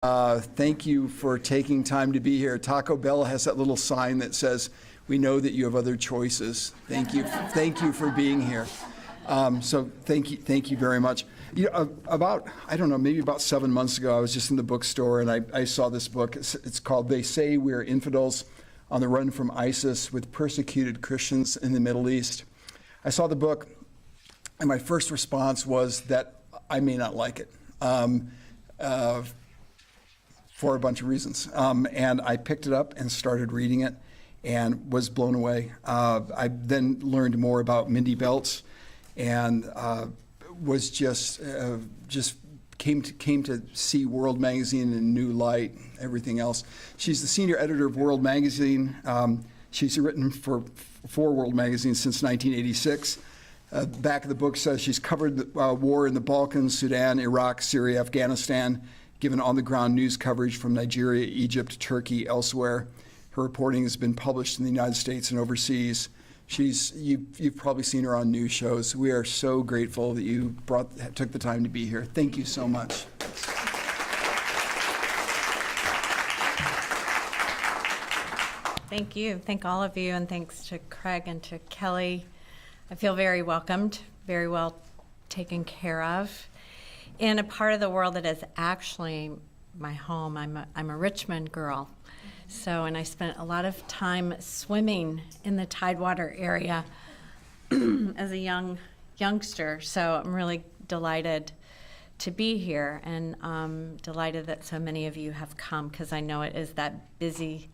Thank you for taking time to be here. Taco Bell has that little sign that says, "We know that you have other choices." Thank you. Thank you for being here. So thank you very much. Maybe about 7 months ago, I was just in the bookstore and I saw this book. It's called "They Say We're Infidels on the Run from ISIS with Persecuted Christians in the Middle East." I saw the book, and my first response was that I may not like it. For a bunch of reasons. And I picked it up and started reading it and was blown away. I then learned more about Mindy Belz and was just came to see World Magazine in a new light, everything else. She's the senior editor of World Magazine. She's written for World Magazine since 1986. Back of the book says she's covered the war in the Balkans, Sudan, Iraq, Syria, Afghanistan, given on-the-ground news coverage from Nigeria, Egypt, Turkey, elsewhere. Her reporting has been published in the United States and overseas. You've probably seen her on news shows. We are so grateful that you took the time to be here. Thank you so much. Thank you. Thank all of you, and thanks to Craig and to Kelly. I feel very welcomed, very well taken care of, in a part of the world that is actually my home. I'm a Richmond girl, and I spent a lot of time swimming in the Tidewater area as a youngster. So I'm really delighted to be here, and delighted that so many of you have come, because I know it is that busy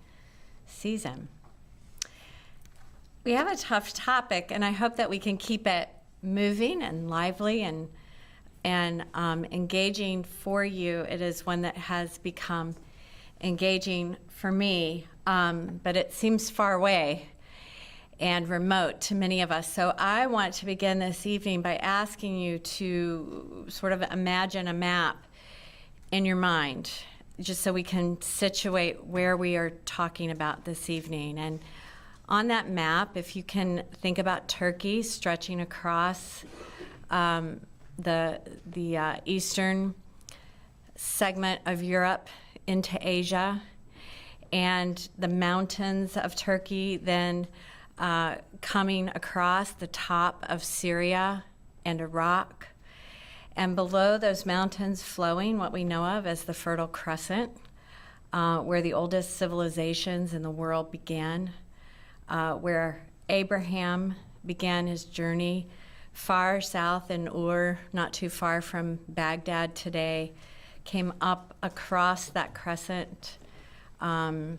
season. We have a tough topic, and I hope that we can keep it moving and lively and engaging for you. It is one that has become engaging for me, but it seems far away and remote to many of us. So I want to begin this evening by asking you to sort of imagine a map in your mind, just so we can situate where we are talking about this evening. And on that map, if you can think about Turkey stretching across the eastern segment of Europe into Asia, and the mountains of Turkey then coming across the top of Syria and Iraq, and below those mountains flowing what we know of as the Fertile Crescent, where the oldest civilizations in the world began, where Abraham began his journey far south in Ur, not too far from Baghdad today, came up across that crescent and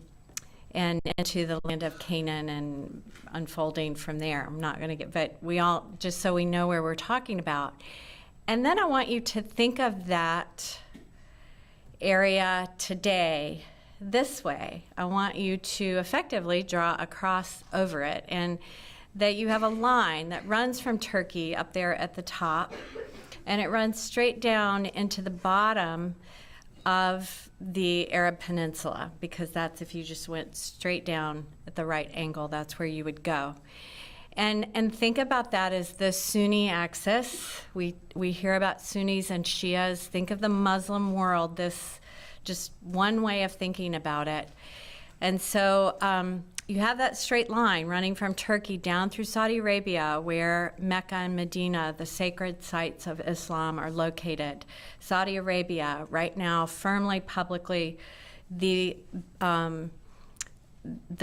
into the land of Canaan and unfolding from there. I'm not going to but we all, just so we know where we're talking about. And then I want you to think of that area today this way. I want you to effectively draw a cross over it, and that you have a line that runs from Turkey up there at the top, and it runs straight down into the bottom of the Arab Peninsula, because that's, if you just went straight down at the right angle, that's where you would go. And think about that as the Sunni axis. We hear about Sunnis and Shias. Think of the Muslim world, this just one way of thinking about it. And so you have that straight line running from Turkey down through Saudi Arabia, where Mecca and Medina, the sacred sites of Islam, are located. Saudi Arabia, right now, firmly, publicly, the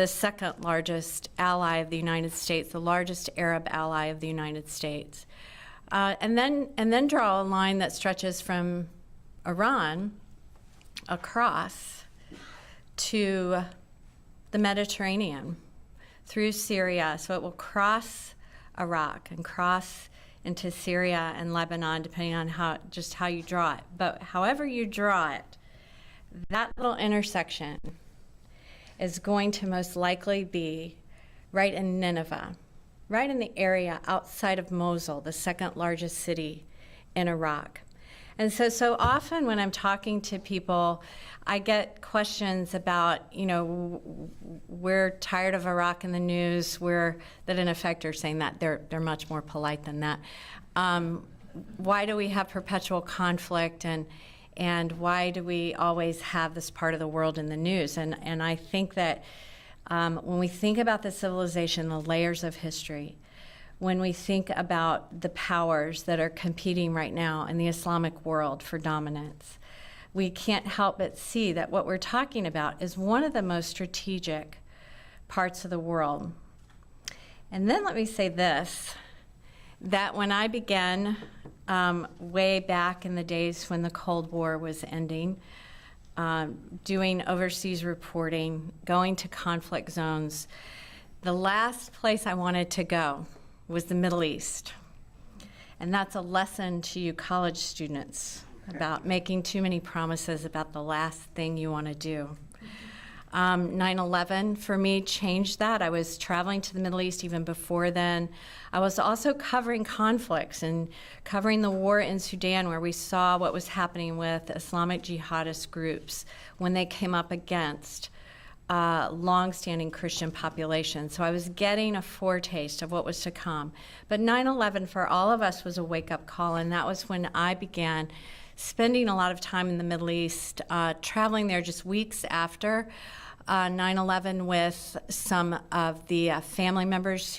second largest ally of the United States, the largest Arab ally of the United States. And then draw a line that stretches from Iran across to the Mediterranean through Syria. So it will cross Iraq and cross into Syria and Lebanon, depending on how you draw it. But however you draw it, that little intersection is going to most likely be right in Nineveh, right in the area outside of Mosul, the second largest city in Iraq. And so often when I'm talking to people, I get questions about, we're tired of Iraq in the news, that in effect are saying that they're much more polite than that. Why do we have perpetual conflict? And why do we always have this part of the world in the news? And I think that when we think about the civilization, the layers of history, when we think about the powers that are competing right now in the Islamic world for dominance, we can't help but see that what we're talking about is one of the most strategic parts of the world. And then let me say this, that when I began way back in the days when the Cold War was ending, doing overseas reporting, going to conflict zones, the last place I wanted to go was the Middle East. And that's a lesson to you college students about making too many promises about the last thing you want to do. 9/11 for me changed that. I was traveling to the Middle East even before then. I was also covering conflicts and covering the war in Sudan, where we saw what was happening with Islamic jihadist groups when they came up against long-standing Christian population. So I was getting a foretaste of what was to come. But 9/11 for all of us was a wake-up call, and that was when I began spending a lot of time in the Middle East, traveling there just weeks after 9/11 with some of the family members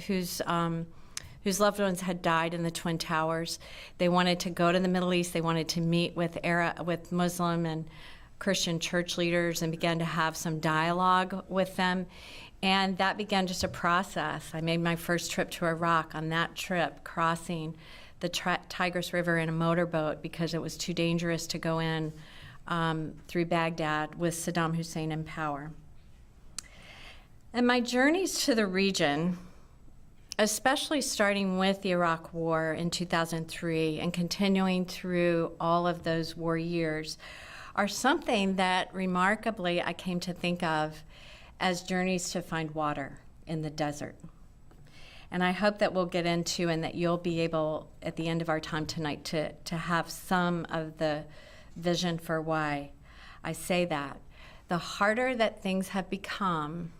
whose loved ones had died in the Twin Towers. They wanted to go to the Middle East. They wanted to meet with Muslim and Christian church leaders and began to have some dialogue with them. And that began just a process. I made my first trip to Iraq. On that trip, crossing the Tigris River in a motorboat because it was too dangerous to go in through Baghdad with Saddam Hussein in power. And my journeys to the region, especially starting with the Iraq War in 2003 and continuing through all of those war years, are something that remarkably I came to think of as journeys to find water in the desert. And I hope that we'll get into and that you'll be able, at the end of our time tonight, to have some of the vision for why I say that. The harder that things have become,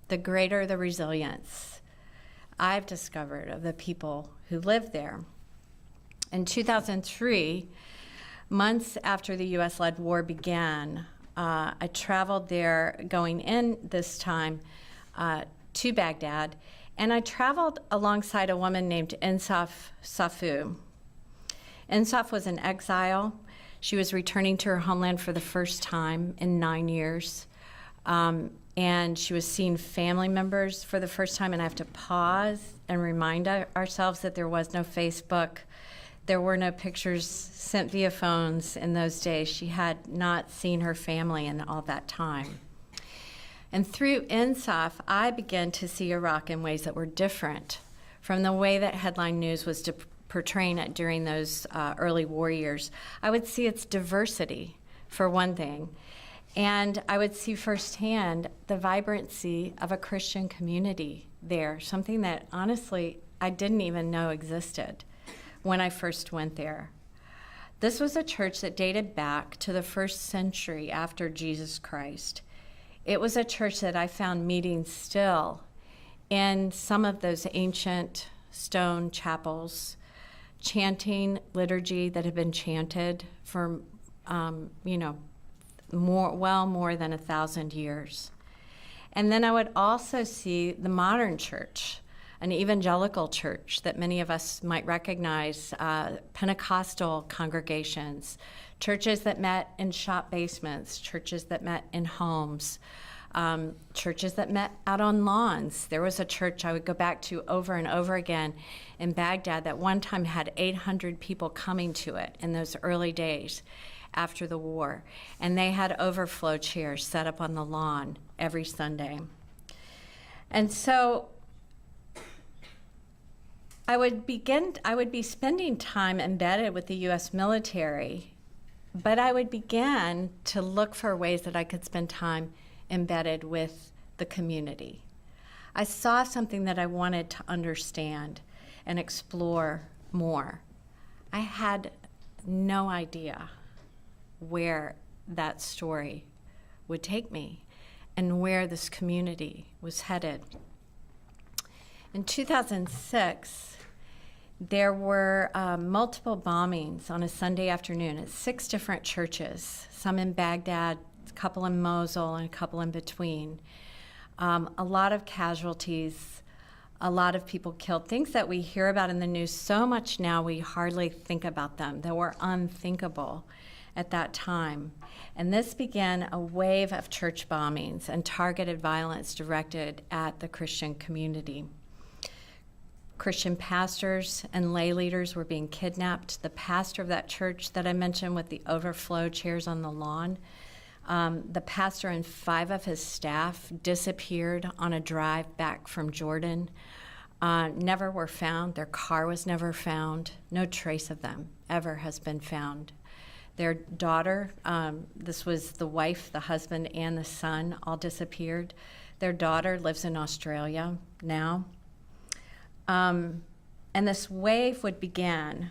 the greater the resilience I've discovered of the people who live there. In 2003, months after the U.S.-led war began, I traveled there going in this time to Baghdad, and I traveled alongside a woman named Insaf Safu. Insaf was in exile. She was returning to her homeland for the first time in 9 years, and she was seeing family members for the first time, and I have to pause and remind ourselves that there was no Facebook. There were no pictures sent via phones in those days. She had not seen her family in all that time. And through INSAF, I began to see Iraq in ways that were different from the way that headline news was portraying it during those early war years. I would see its diversity, for one thing, and I would see firsthand the vibrancy of a Christian community there, something that honestly I didn't even know existed when I first went there. This was a church that dated back to the 1st century after Jesus Christ. It was a church that I found meeting still in some of those ancient stone chapels, chanting liturgy that had been chanted for, more than 1,000 years. And then I would also see the modern church, an evangelical church that many of us might recognize, Pentecostal congregations, churches that met in shop basements, churches that met in homes, churches that met out on lawns. There was a church I would go back to over and over again in Baghdad that one time had 800 people coming to it in those early days after the war. And they had overflow chairs set up on the lawn every Sunday. And so I would be spending time embedded with the U.S. military, but I would begin to look for ways that I could spend time embedded with the community. I saw something that I wanted to understand and explore more. I had no idea where that story would take me and where this community was headed. In 2006, there were multiple bombings on a Sunday afternoon at 6 different churches, some in Baghdad, a couple in Mosul, and a couple in between. A lot of casualties, a lot of people killed. Things that we hear about in the news so much now, we hardly think about them, that were unthinkable at that time. And this began a wave of church bombings and targeted violence directed at the Christian community. Christian pastors and lay leaders were being kidnapped. The pastor of that church that I mentioned with the overflow chairs on the lawn, the pastor and 5 of his staff disappeared on a drive back from Jordan, never were found. Their car was never found. No trace of them ever has been found. Their daughter, this was the wife, the husband, and the son, all disappeared. Their daughter lives in Australia now. And this wave would begin,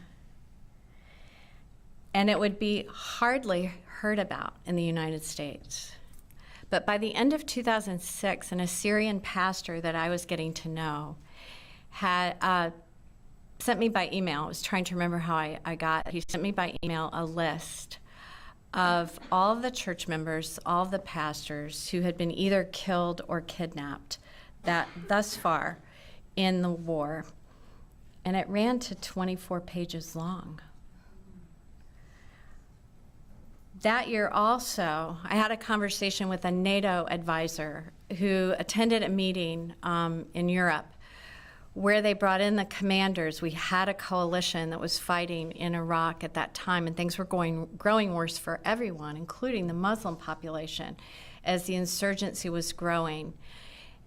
and it would be hardly heard about in the United States. But by the end of 2006, an Assyrian pastor that I was getting to know had sent me by email. I was trying to remember how he sent me by email a list of all of the church members, all of the pastors who had been either killed or kidnapped that thus far in the war, and it ran to 24 pages long. That year also, I had a conversation with a NATO advisor who attended a meeting in Europe where they brought in the commanders. We had a coalition that was fighting in Iraq at that time, and things were growing worse for everyone, including the Muslim population, as the insurgency was growing.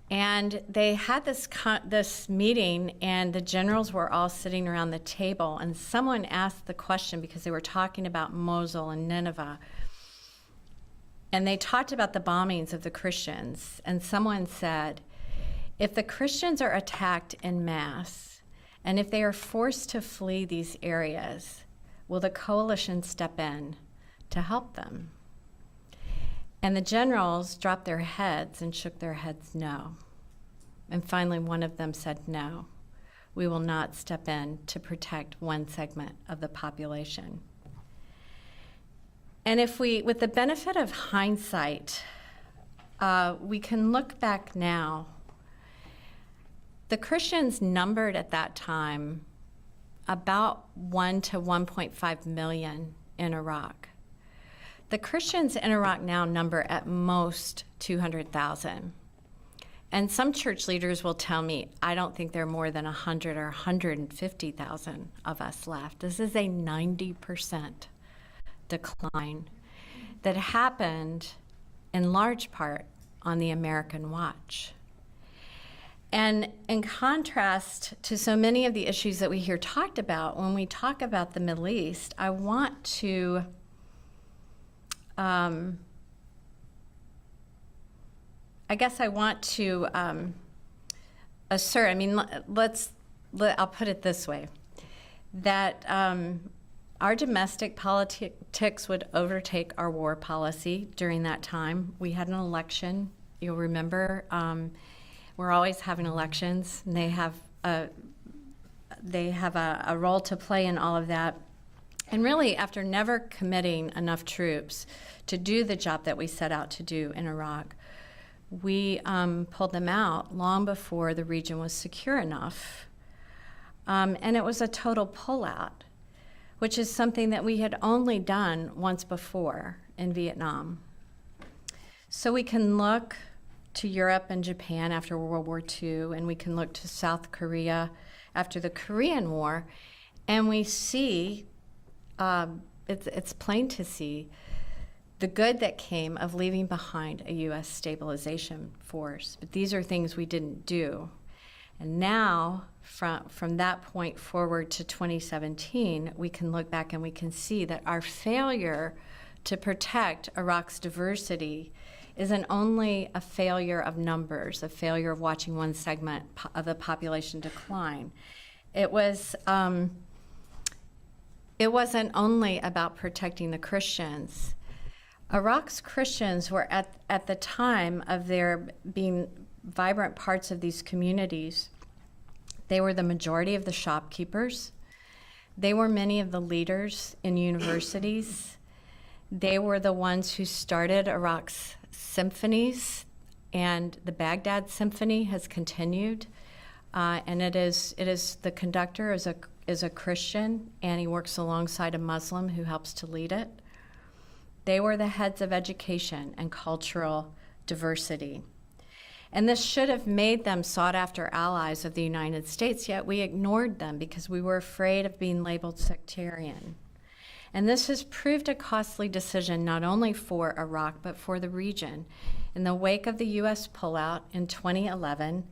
And they had this meeting, and the generals were all sitting around the table, and someone asked the question, because they were talking about Mosul and Nineveh, and they talked about the bombings of the Christians, and someone said, if the Christians are attacked en masse, and if they are forced to flee these areas, will the coalition step in to help them? And the generals dropped their heads and shook their heads no. And finally, one of them said, no, we will not step in to protect one segment of the population. And if we, with the benefit of hindsight, we can look back now. The Christians numbered at that time about 1 to 1.5 million in Iraq. The Christians in Iraq now number at most 200,000. And some church leaders will tell me, I don't think there are more than 100 or 150,000 of us left. This is a 90% decline that happened in large part on the American watch. And in contrast to so many of the issues that we hear talked about, when we talk about the Middle East, I want to assert, I'll put it this way, that our domestic politics would overtake our war policy during that time. We had an election, you'll remember. We're always having elections, and they have a role to play in all of that. And really, after never committing enough troops to do the job that we set out to do in Iraq, we pulled them out long before the region was secure enough. And it was a total pullout, which is something that we had only done once before in Vietnam. So we can look to Europe and Japan after World War II, and we can look to South Korea after the Korean War, and we see, it's plain to see, the good that came of leaving behind a U.S. stabilization force. But these are things we didn't do. And now, from that point forward to 2017, we can look back and we can see that our failure to protect Iraq's diversity isn't only a failure of numbers, a failure of watching one segment of the population decline. It wasn't only about protecting the Christians. Iraq's Christians were at the time of their being vibrant parts of these communities, They were the majority of the shopkeepers. They were many of the leaders in universities. They were the ones who started Iraq's symphonies, and the Baghdad Symphony has continued. And it is the conductor is a Christian, and he works alongside a Muslim who helps to lead it. They were the heads of education and cultural diversity. And this should have made them sought-after allies of the United States, yet we ignored them because we were afraid of being labeled sectarian. And this has proved a costly decision not only for Iraq, but for the region. In the wake of the U.S. pullout in 2011,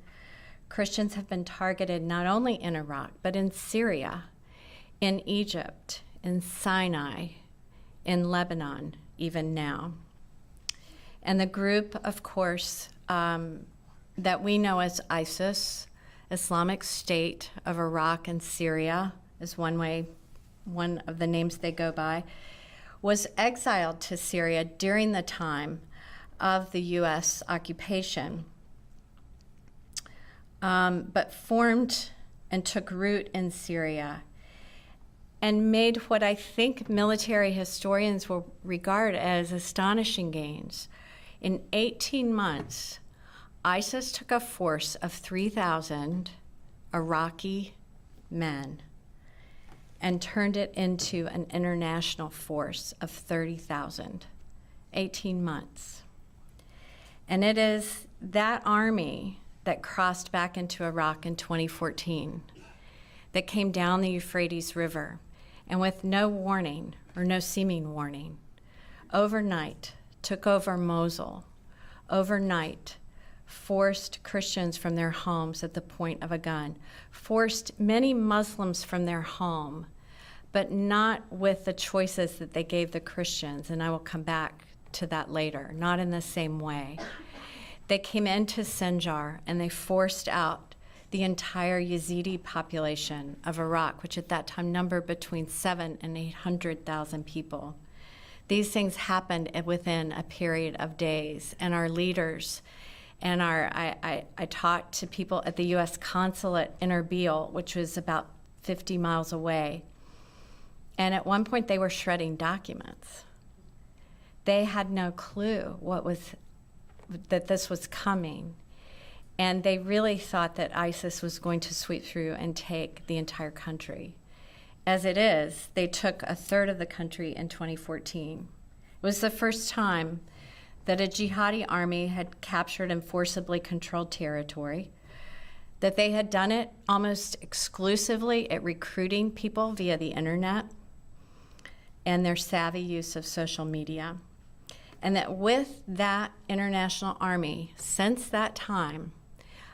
Christians have been targeted not only in Iraq, but in Syria, in Egypt, in Sinai, in Lebanon, even now. And the group, of course, that we know as ISIS, Islamic State of Iraq and Syria, is one of the names they go by, was exiled to Syria during the time of the U.S. occupation, but formed and took root in Syria and made what I think military historians will regard as astonishing gains. In 18 months, ISIS took a force of 3,000 Iraqi men and turned it into an international force of 30,000, 18 months. And it is that army that crossed back into Iraq in 2014, that came down the Euphrates River, and with no warning, or no seeming warning, overnight took over Mosul, overnight forced Christians from their homes at the point of a gun, forced many Muslims from their home, but not with the choices that they gave the Christians, and I will come back to that later, not in the same way. They came into Sinjar and they forced out the entire Yazidi population of Iraq, which at that time numbered between 700,000 and 800,000 people. These things happened within a period of days, and our leaders and I talked to people at the U.S. consulate in Erbil, which was about 50 miles away, and at one point they were shredding documents. They had no clue that this was coming, and they really thought that ISIS was going to sweep through and take the entire country. As it is, they took a third of the country in 2014. It was the first time that a jihadi army had captured and forcibly controlled territory, that they had done it almost exclusively at recruiting people via the internet and their savvy use of social media. And that with that international army, since that time,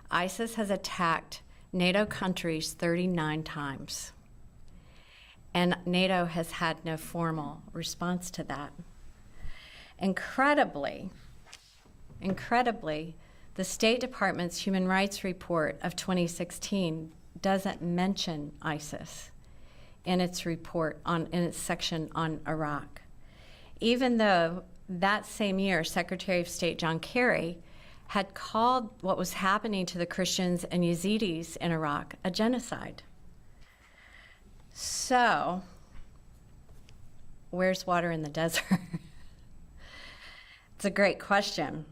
ISIS has attacked NATO countries 39 times. And NATO has had no formal response to that. Incredibly, the State Department's Human Rights Report of 2016 doesn't mention ISIS in its report in its section on Iraq, even though that same year Secretary of State John Kerry had called what was happening to the Christians and Yazidis in Iraq a genocide. So, where's water in the desert? It's a great question.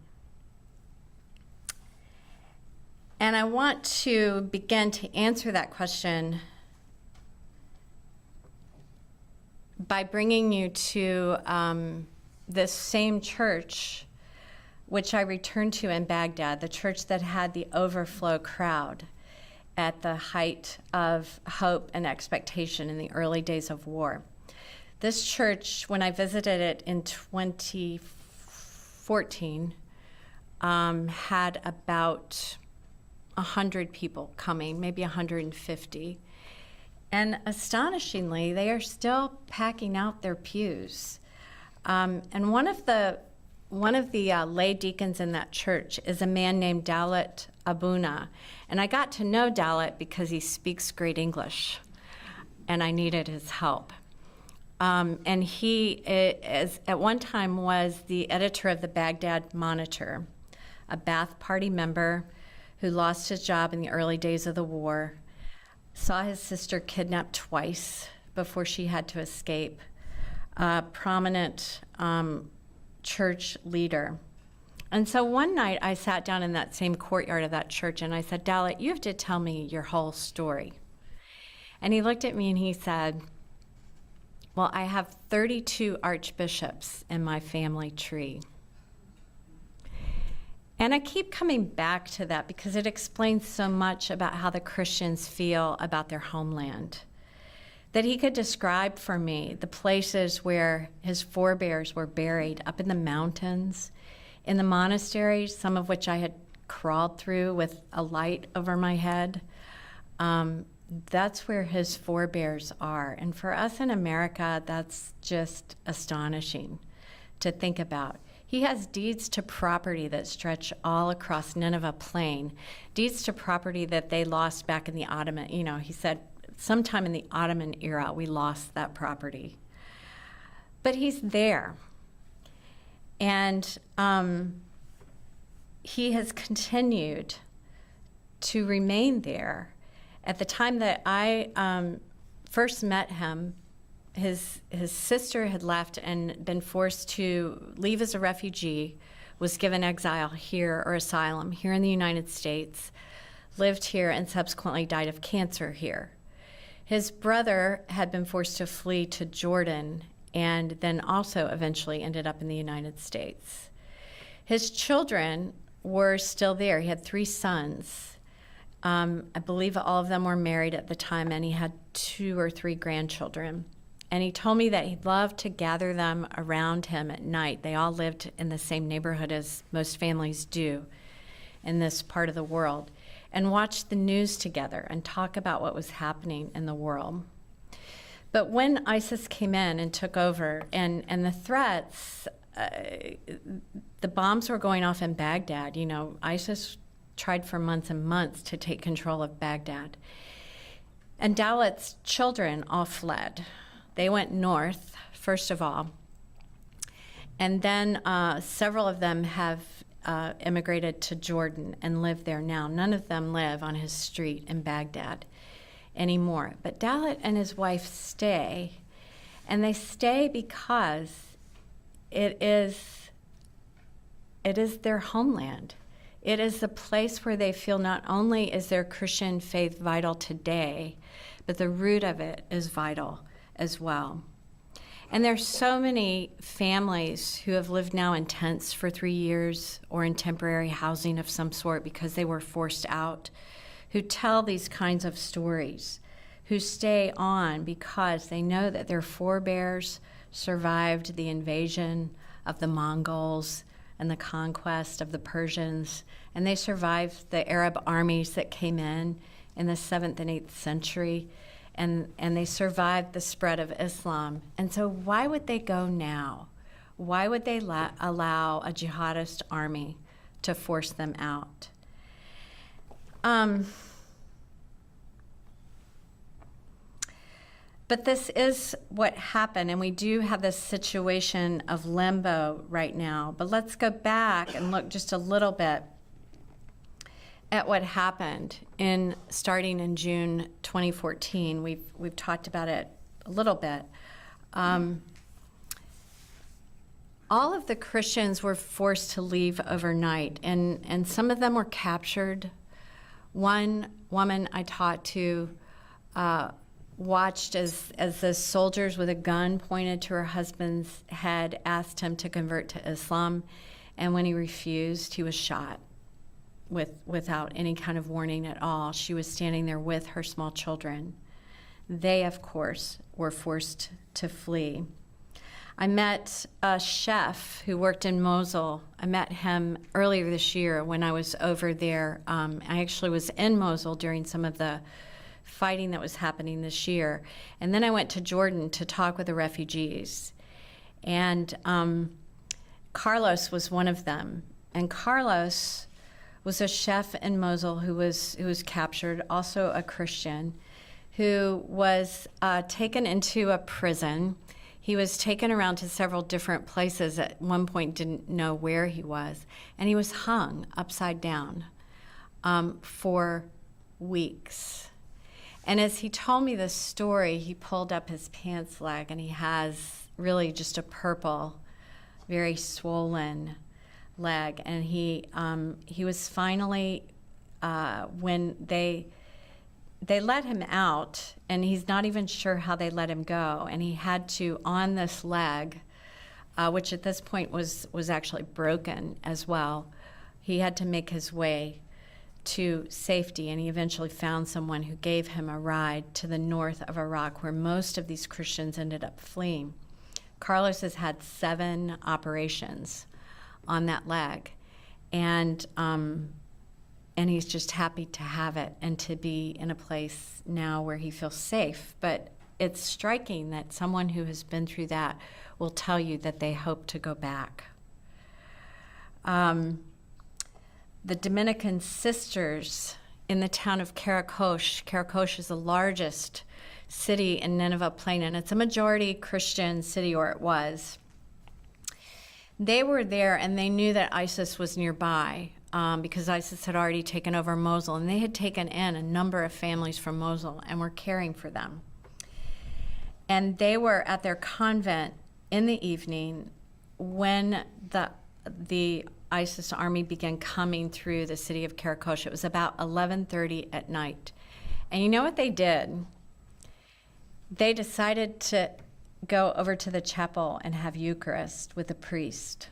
And I want to begin to answer that question by bringing you to this same church, which I returned to in Baghdad, the church that had the overflow crowd at the height of hope and expectation in the early days of war. This church, when I visited it in 2014, had about 100 people coming, maybe 150. And astonishingly, they are still packing out their pews. And one of the lay deacons in that church is a man named Dalit Abuna. And I got to know Dalit because he speaks great English, and I needed his help. And he at one time was the editor of the Baghdad Monitor, a Ba'ath Party member who lost his job in the early days of the war, saw his sister kidnapped twice before she had to escape. A prominent church leader. And so one night I sat down in that same courtyard of that church and I said, Dalit, you have to tell me your whole story. And he looked at me and he said, well, I have 32 archbishops in my family tree. And I keep coming back to that because it explains so much about how the Christians feel about their homeland. That he could describe for me the places where his forebears were buried, up in the mountains, in the monasteries, some of which I had crawled through with a light over my head. That's where his forebears are. And for us in America, that's just astonishing to think about. He has deeds to property that stretch all across Nineveh Plain, deeds to property that they lost back in the Ottoman, he said, sometime in the Ottoman era, we lost that property. But he's there. And he has continued to remain there. At the time that I first met him, his sister had left and been forced to leave as a refugee, was given exile here or asylum here in the United States, lived here, and subsequently died of cancer here. His brother had been forced to flee to Jordan and then also eventually ended up in the United States. His children were still there. He had 3 sons. I believe all of them were married at the time, and he had 2 or 3 grandchildren. And he told me that he loved to gather them around him at night. They all lived in the same neighborhood as most families do in this part of the world, and watch the news together and talk about what was happening in the world. But when ISIS came in and took over, and the threats, the bombs were going off in Baghdad. ISIS tried for months and months to take control of Baghdad. And Dalit's children all fled. They went north, first of all. And then several of them have immigrated to Jordan and live there now. None of them live on his street in Baghdad anymore. But Dalit and his wife stay, and they stay because it is their homeland. It is the place where they feel not only is their Christian faith vital today, but the root of it is vital as well. And there's so many families who have lived now in tents for 3 years or in temporary housing of some sort because they were forced out, who tell these kinds of stories, who stay on because they know that their forebears survived the invasion of the Mongols and the conquest of the Persians, and they survived the Arab armies that came in the 7th and 8th century, and they survived the spread of Islam. And so why would they go now? Why would they allow a jihadist army to force them out? But this is what happened, and we do have this situation of limbo right now. But let's go back and look just a little bit at what happened starting in June 2014. We've talked about it a little bit. All of the Christians were forced to leave overnight, and some of them were captured. One woman I talked to watched as the soldiers with a gun pointed to her husband's head asked him to convert to Islam, and when he refused, he was shot without any kind of warning at all. She was standing there with her small children. They, of course, were forced to flee. I met a chef who worked in Mosul. I met him earlier this year when I was over there. I actually was in Mosul during some of the fighting that was happening this year. And then I went to Jordan to talk with the refugees. And Carlos was one of them. And Carlos was a chef in Mosul who was captured, also a Christian, who was taken into a prison. He was taken around to several different places. At one point, didn't know where he was. And he was hung upside down for weeks. And as he told me this story, he pulled up his pants leg, and he has really just a purple, very swollen leg. And he was finally, when they let him out, and he's not even sure how they let him go. And he had to, on this leg, which at this point was actually broken as well, he had to make his way to safety, and he eventually found someone who gave him a ride to the north of Iraq, where most of these Christians ended up fleeing. Carlos has had 7 operations on that leg, and he's just happy to have it and to be in a place now where he feels safe. But it's striking that someone who has been through that will tell you that they hope to go back. The Dominican Sisters in the town of Karakosh. Karakosh is the largest city in Nineveh Plain, and it's a majority Christian city, or it was. They were there, and they knew that ISIS was nearby because ISIS had already taken over Mosul, and they had taken in a number of families from Mosul and were caring for them. And they were at their convent in the evening when the ISIS army began coming through the city of Karakosh. It was about 11:30 at night. And you know what they did? They decided to go over to the chapel and have Eucharist with a priest,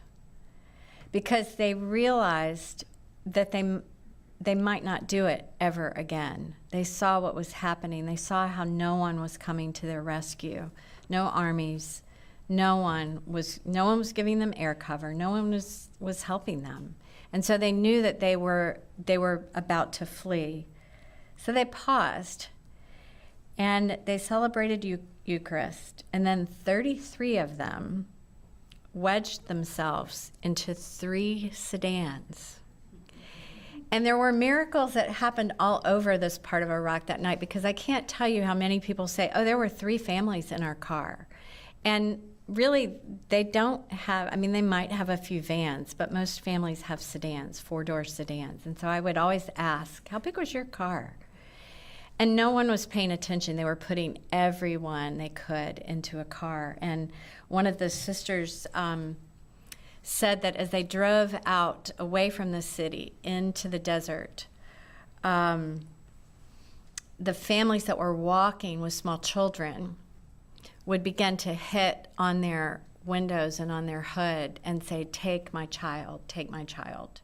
because they realized that they might not do it ever again. They saw what was happening. They saw how no one was coming to their rescue, no armies. No one was giving them air cover. No one was helping them. And so they knew that they were about to flee. So they paused, and they celebrated Eucharist. And then 33 of them wedged themselves into 3 sedans. And there were miracles that happened all over this part of Iraq that night, because I can't tell you how many people say, oh, there were 3 families in our car. And really, they don't have, they might have a few vans, but most families have sedans, 4-door sedans. And so I would always ask, how big was your car? And no one was paying attention. They were putting everyone they could into a car. And one of the sisters said that as they drove out away from the city into the desert, the families that were walking with small children would begin to hit on their windows and on their hood and say, take my child, take my child.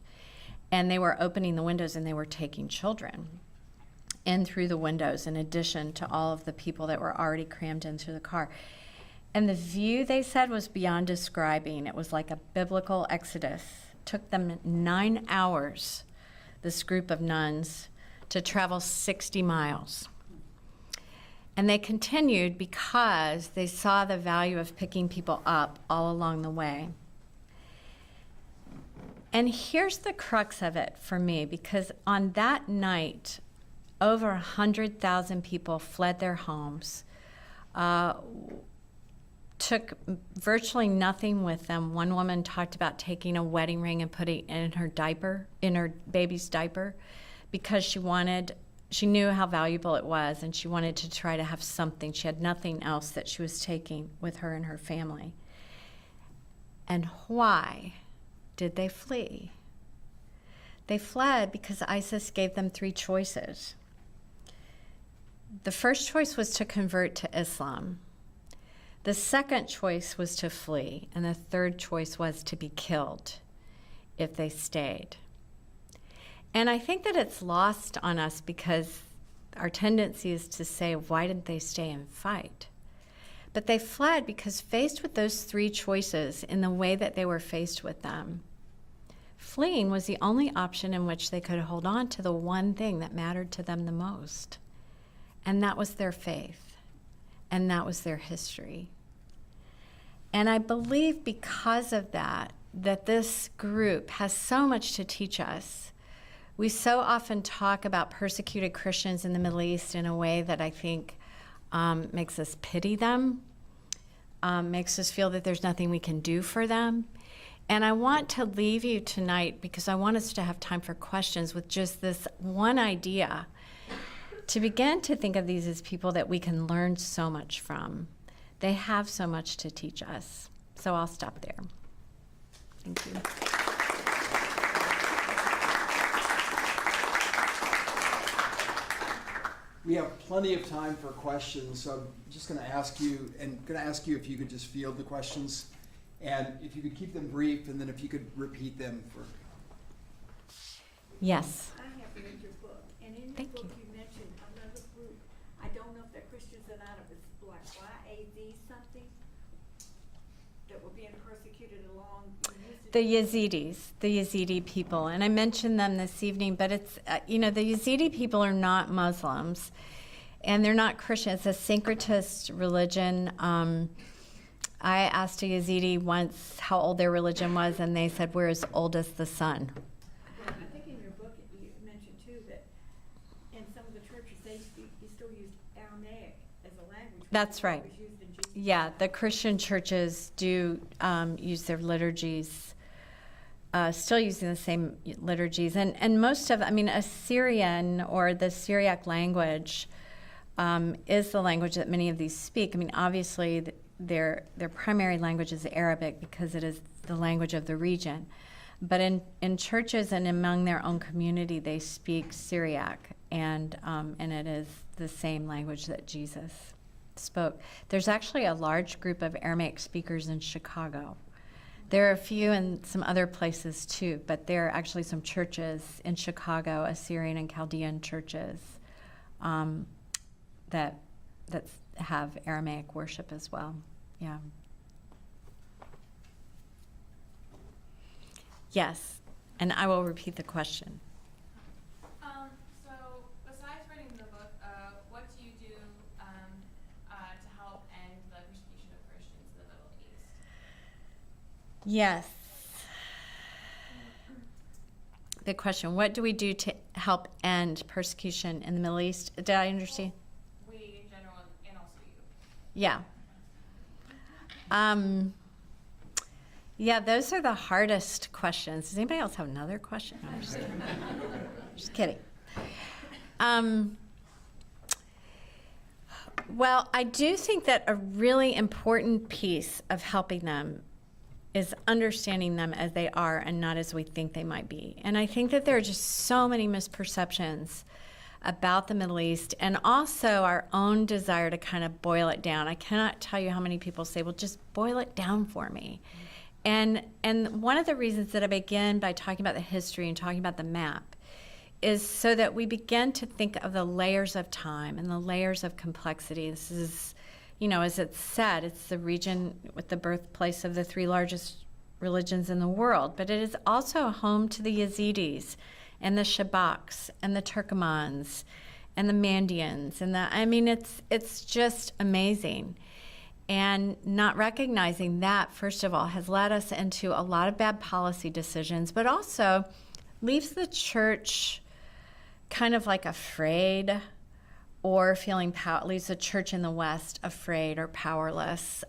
And they were opening the windows, and they were taking children in through the windows, in addition to all of the people that were already crammed into the car. And the view, they said, was beyond describing. It was like a biblical exodus. It took them 9 hours, this group of nuns, to travel 60 miles. And they continued because they saw the value of picking people up all along the way. And here's the crux of it for me, because on that night, over 100,000 people fled their homes, took virtually nothing with them. One woman talked about taking a wedding ring and putting it in her baby's diaper, because she knew how valuable it was, and she wanted to try to have something. She had nothing else that she was taking with her and her family. And why did they flee? They fled because ISIS gave them 3 choices. The first choice was to convert to Islam. The second choice was to flee, and the third choice was to be killed if they stayed. And I think that it's lost on us, because our tendency is to say, why didn't they stay and fight? But they fled because, faced with those 3 choices in the way that they were faced with them, fleeing was the only option in which they could hold on to the one thing that mattered to them the most. And that was their faith. And that was their history. And I believe because of that this group has so much to teach us. We so often talk about persecuted Christians in the Middle East in a way that I think makes us pity them, makes us feel that there's nothing we can do for them. And I want to leave you tonight, because I want us to have time for questions, with just this one idea, to begin to think of these as people that we can learn so much from. They have so much to teach us. So I'll stop there. Thank you. We have plenty of time for questions, so I'm just going to ask you, if you could just field the questions, and if you could keep them brief, and then if you could repeat them for. Yes. I have read your book, and in Thank your book you. you mentioned another group. I don't know if they're Christians or not, if it's like YAZ something, that were being persecuted along. The Yazidi people, and I mentioned them this evening, but it's, the Yazidi people are not Muslims, and they're not Christian. It's a syncretist religion. I asked a Yazidi once how old their religion was, and they said, we're as old as the sun. I think in your book you mentioned too that in some of the churches you still use Aramaic as a language. That's right. It was used in Jesus' Yeah, time. the Christian churches do use their liturgies, still using the same liturgies. And most of, Assyrian or the Syriac language is the language that many of these speak. Obviously, their primary language is Arabic because it is the language of the region. But in churches and among their own community, they speak Syriac, and it is the same language that Jesus spoke. There's actually a large group of Aramaic speakers in Chicago. There are a few in some other places too, but there are actually some churches in Chicago, Assyrian and Chaldean churches, that have Aramaic worship as well. Yeah. Yes, and I will repeat the question. So besides writing the book, what do you do to help end the persecution of Christians in the Middle East? Yes. Good question. What do we do to help end persecution in the Middle East? Did I understand? We in general, and also you. Yeah. Yeah, those are the hardest questions. Does anybody else have another question? No, I'm just kidding. Just kidding. Well, I do think that a really important piece of helping them is understanding them as they are and not as we think they might be. And I think that there are just so many misperceptions about the Middle East, and also our own desire to kind of boil it down. I cannot tell you how many people say, well, just boil it down for me. And one of the reasons that I begin by talking about the history and talking about the map is so that we begin to think of the layers of time and the layers of complexity. This is, as it's said, it's the region with the birthplace of the three largest religions in the world, but it is also home to the Yazidis and the Shabaks and the Turkomans and the Mandians and it's just amazing. And not recognizing that, first of all, has led us into a lot of bad policy decisions, but also leaves the church kind of like afraid or feeling leaves the church in the West afraid or powerless,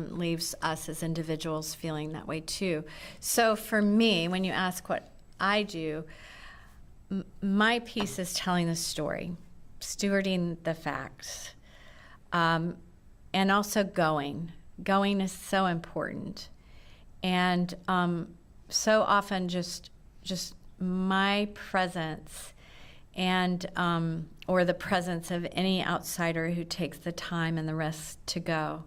leaves us as individuals feeling that way too. So for me, when you ask what I do, my piece is telling the story, stewarding the facts, and also going. Going is so important. And so often just my presence and or the presence of any outsider who takes the time and the risk to go.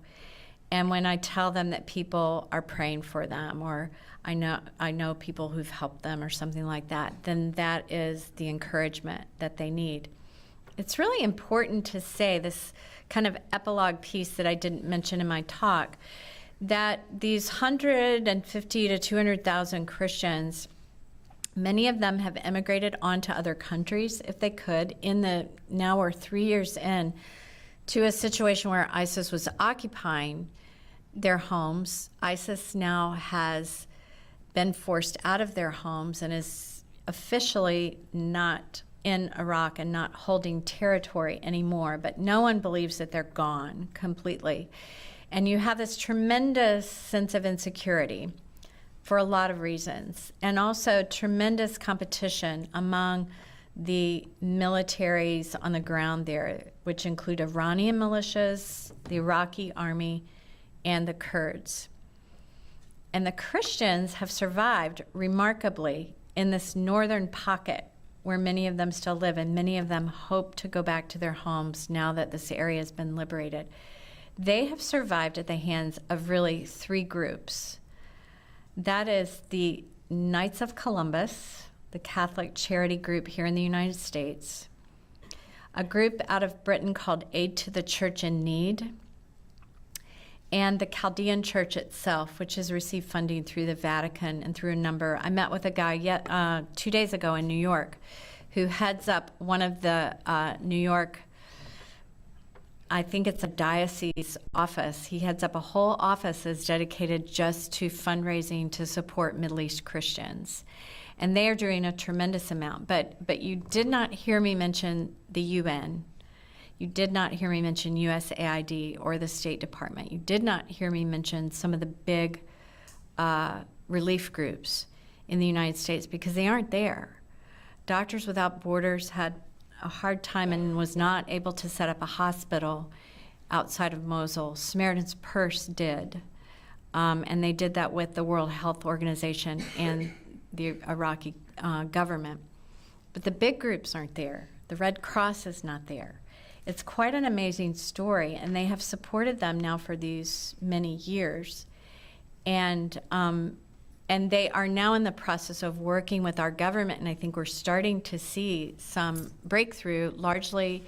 And when I tell them that people are praying for them, or I know people who've helped them or something like that, then that is the encouragement that they need. It's really important to say this kind of epilogue piece that I didn't mention in my talk, that these 150 to 200,000 Christians, many of them have immigrated onto other countries if they could. Now we're 3 years in to a situation where ISIS was occupying their homes. ISIS now has been forced out of their homes and is officially not in Iraq and not holding territory anymore, but no one believes that they're gone completely. And you have this tremendous sense of insecurity for a lot of reasons, and also tremendous competition among the militaries on the ground there, which include Iranian militias, the Iraqi army, and the Kurds. And the Christians have survived remarkably in this northern pocket where many of them still live, and many of them hope to go back to their homes now that this area has been liberated. They have survived at the hands of really three groups. That is the Knights of Columbus, the Catholic charity group here in the United States, a group out of Britain called Aid to the Church in Need, and the Chaldean Church itself, which has received funding through the Vatican and through a number. I met with a guy 2 days ago in New York who heads up one of the New York, I think it's a diocese office. He heads up a whole office that's dedicated just to fundraising to support Middle East Christians. And they are doing a tremendous amount. But you did not hear me mention the UN. You did not hear me mention USAID or the State Department. You did not hear me mention some of the big relief groups in the United States because they aren't there. Doctors Without Borders had a hard time and was not able to set up a hospital outside of Mosul. Samaritan's Purse did, and they did that with the World Health Organization and the Iraqi government. But the big groups aren't there. The Red Cross is not there. It's quite an amazing story, and they have supported them now for these many years. And they are now in the process of working with our government, and I think we're starting to see some breakthrough, largely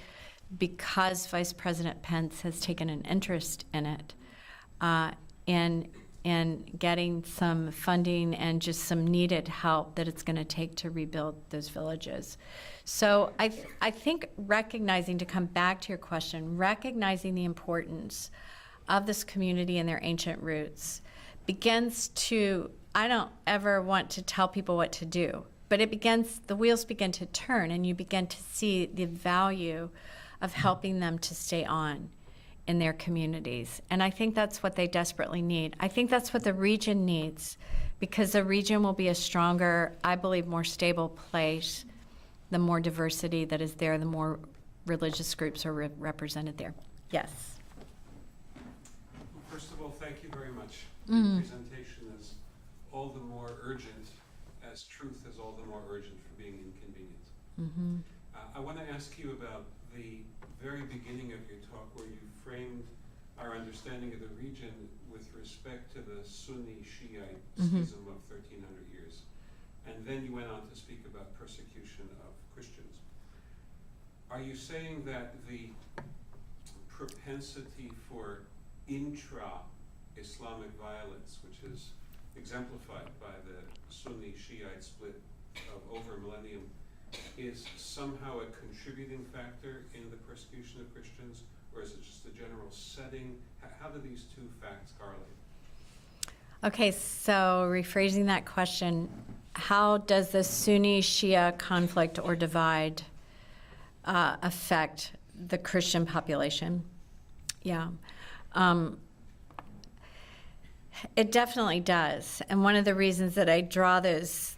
because Vice President Pence has taken an interest in it, in getting some funding and just some needed help that it's going to take to rebuild those villages. So I think recognizing, to come back to your question, recognizing the importance of this community and their ancient roots begins to, I don't ever want to tell people what to do, but the wheels begin to turn, and you begin to see the value of helping them to stay on in their communities. And I think that's what they desperately need. I think that's what the region needs, because the region will be a stronger, I believe, more stable place the more diversity that is there, the more religious groups are represented there. Yes. Well, first of all, thank you very much. Your presentation is all the more urgent as truth is all the more urgent for being inconvenient. I want to ask you about the very beginning of your talk, where you framed our understanding of the region with respect to the Sunni-Shiite schism of 1,300 years. And then you went on to speak about persecution of Christians. Are you saying that the propensity for intra-Islamic violence, which is exemplified by the Sunni-Shiite split of over a millennium, is somehow a contributing factor in the persecution of Christians, or is it just a general setting? How do these two facts correlate? Okay, so rephrasing that question, how does the Sunni-Shia conflict or divide affect the Christian population? Yeah. It definitely does. And one of the reasons that I draw those